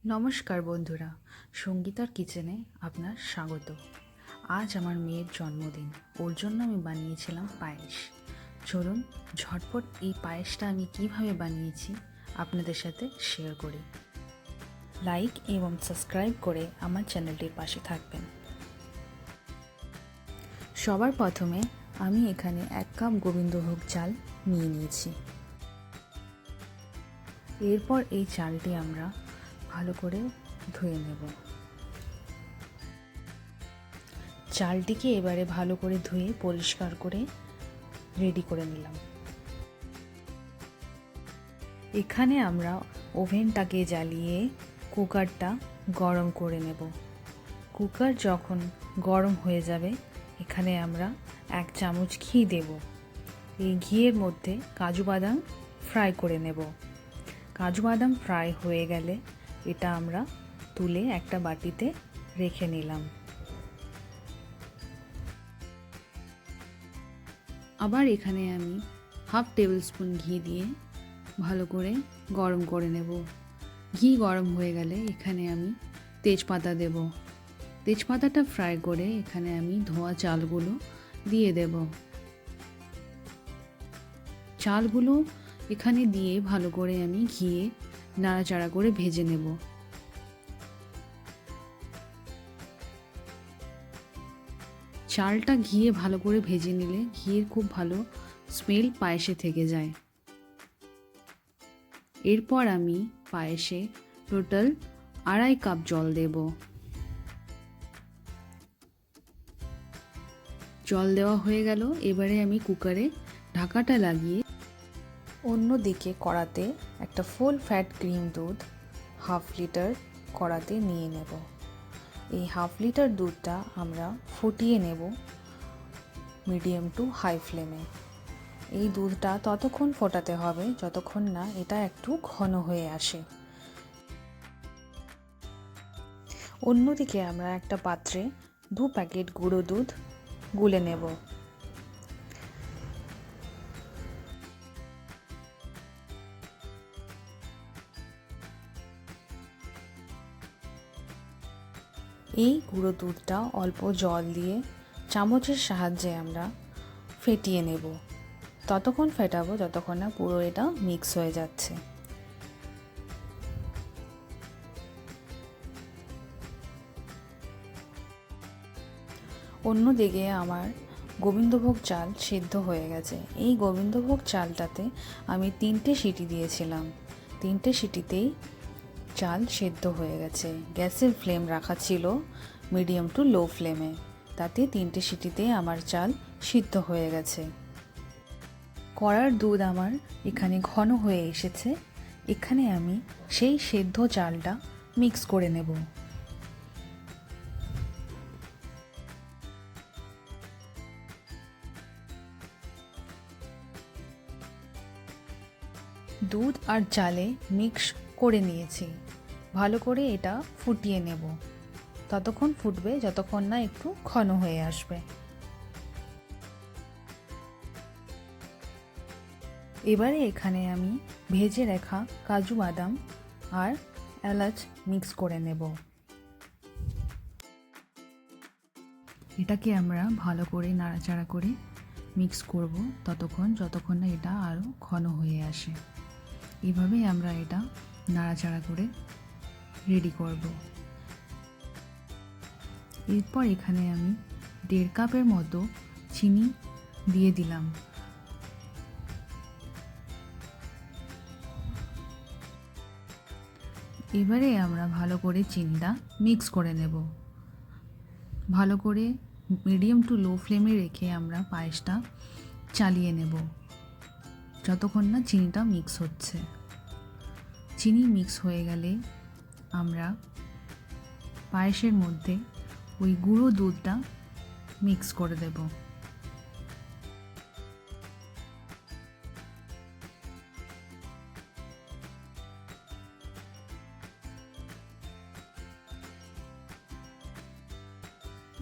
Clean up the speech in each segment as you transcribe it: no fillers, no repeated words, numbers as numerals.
নমস্কার বন্ধুরা, সঙ্গীতার কিচেনে আপনার স্বাগত। আজ আমার মেয়ের জন্মদিন, ওর জন্য আমি বানিয়েছিলাম পায়েস। চলুন ঝটপট এই পায়েসটা আমি কিভাবে বানিয়েছি আপনাদের সাথে শেয়ার করি। লাইক এবং সাবস্ক্রাইব করে আমার চ্যানেলটির পাশে থাকবেন। সবার প্রথমে আমি এখানে 1 কাপ গোবিন্দভোগ চাল নিয়ে নিয়েছি। এরপর এই চালটি আমরা ভালো করে ধুয়ে নেব। চালটিকে এবারে ভালো করে ধুয়ে পরিষ্কার করে রেডি করে নিলাম। এখানে আমরা ওভেনটাকে জ্বালিয়ে কুকারটা গরম করে নেব। কুকার যখন গরম হয়ে যাবে, এখানে আমরা 1 চামচ ঘি দেব। এই ঘিয়ের মধ্যে কাজু বাদাম ফ্রাই করে নেব। কাজু বাদাম ফ্রাই হয়ে গেলে এটা আমরা তুলে একটা বাটিতে রেখে নিলাম। আবার এখানে আমি 1/2 টেবিল স্পুন ঘি দিয়ে ভালো করে গরম করে নেব। ঘি গরম হয়ে গেলে এখানে আমি তেজপাতা দেব। তেজপাতাটা ফ্রাই করে এখানে আমি ধোয়া চালগুলো দিয়ে দেব। চালগুলো এখানে দিয়ে ভালো করে আমি ঘিয়ে নাড়াচাড়া করে ভেজে নেব। চালটা ঘিয়ে ভালো করে ভেজে নিলে ঘিয়ের খুব ভালো স্মেল পায়েসে থেকে যায়। এরপর আমি পায়েসে টোটাল 2.5 কাপ জল দেব। জল দেওয়া হয়ে গেল। এবারে আমি কুকারে ঢাকাটা লাগিয়ে অন্যদিকে কড়াতে একটা ফুল ফ্যাট ক্রিম দুধ 1/2 লিটার কড়াতে নিয়ে নেব। এই 1/2 লিটার দুধটা আমরা ফুটিয়ে নেব মিডিয়াম টু হাই ফ্লেমে। এই দুধটা ততক্ষণ ফোটাতে হবে যতক্ষণ না এটা একটু ঘন হয়ে আসে। অন্যদিকে আমরা একটা পাত্রে 2 প্যাকেট গুঁড়ো দুধ গুলে নেব। এই গুঁড়ো দুধটা অল্প জল দিয়ে চামচের সাহায্যে আমরা ফেটিয়ে নেব। ততক্ষণ ফেটাবো যতক্ষণ না পুরো এটা মিক্স হয়ে যাচ্ছে। অন্যদিকে আমার গোবিন্দভোগ চাল সেদ্ধ হয়ে গেছে। এই গোবিন্দভোগ চালটাতে আমি 3টে সিটি দিয়েছিলাম। 3টে সিটিতেই চাল সেদ্ধ হয়ে গেছে। গ্যাসের ফ্লেম রাখা ছিল মিডিয়াম টু লো ফ্লেমে, তাতে 3টে সিটিতেই আমার চাল সিদ্ধ হয়ে গেছে। কড়ার দুধ আমার এখানে ঘন হয়ে এসেছে। এখানে আমি সেই সেদ্ধ চালটা মিক্স করে নেব। দুধ আর চালে মিক্স করে নিয়েছি। ভালো করে এটা ফুটিয়ে নেব। ততক্ষণ ফুটবে যতক্ষণ না একটু ঘন হয়ে আসবে। এবারে এখানে আমি ভেজে রাখা কাজু বাদাম আর এলাচ মিক্স করে নেব। এটাকে আমরা ভালো করে নাড়াচাড়া করে মিক্স করব যতক্ষণ না এটা আরও ঘন হয়ে আসে। এভাবেই আমরা এটা নাড়াচাড়া করে রেডি করব। এরপর এখানে আমি 1.5 কাপের মতো চিনি দিয়ে দিলাম। এবারে আমরা ভালো করে চিনিটা মিক্স করে নেব। ভালো করে মিডিয়াম টু লো ফ্লেমে রেখে আমরা পায়েসটা চালিয়ে নেব যতক্ষণ না চিনিটা মিক্স হচ্ছে। চিনি মিক্স হয়ে গেলে আমরা পায়েসের মধ্যে ওই গুঁড়ো দুধটা মিক্স করে দেব।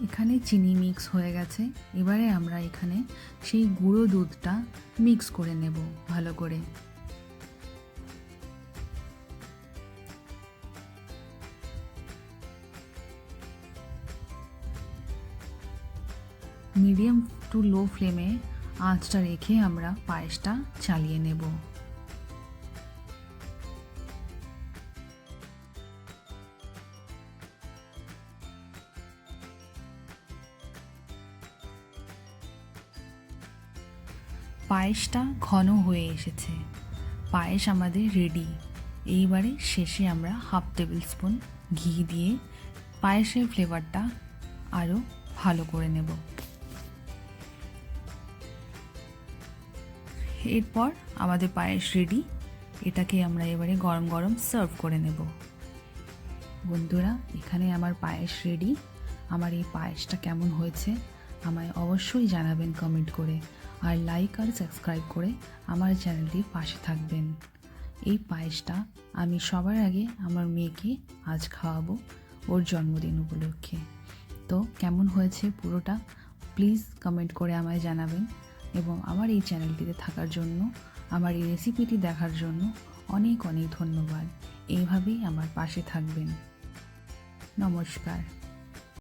এখানে চিনি মিক্স হয়ে গেছে। এবারে আমরা এখানে সেই গুঁড়ো দুধটা মিক্স করে নেব ভালো করে। মিডিয়াম টু লো ফ্লেমে আঁচটা রেখে আমরা পায়েসটা চালিয়ে নেব। পায়েসটা ঘন হয়ে এসেছে, পায়েস আমাদের রেডি। এইবারে শেষে আমরা 1/2 টেবিল স্পুন ঘি দিয়ে পায়েসের ফ্লেভারটা আরও ভালো করে নেব। এরপর আমাদের পায়েস রেডি। এটাকে আমরা এবারে গরম গরম সার্ভ করে নেব। বন্ধুরা, এখানে আমার পায়েস রেডি। আমার এই পায়েসটা কেমন হয়েছে আমায় অবশ্যই জানাবেন কমেন্ট করে, আর লাইক আর সাবস্ক্রাইব করে আমার চ্যানেলটির পাশে থাকবেন। এই পায়েসটা আমি সবার আগে আমার মেয়েকে আজ খাওয়াবো ওর জন্মদিন উপলক্ষে। তো কেমন হয়েছে পুরোটা প্লিজ কমেন্ট করে আমায় জানাবেন, এবং আমার এই চ্যানেলটিতে থাকার জন্য, আমার এই রেসিপিটি দেখার জন্য অনেক অনেক ধন্যবাদ। এইভাবেই আমার পাশে থাকবেন। নমস্কার।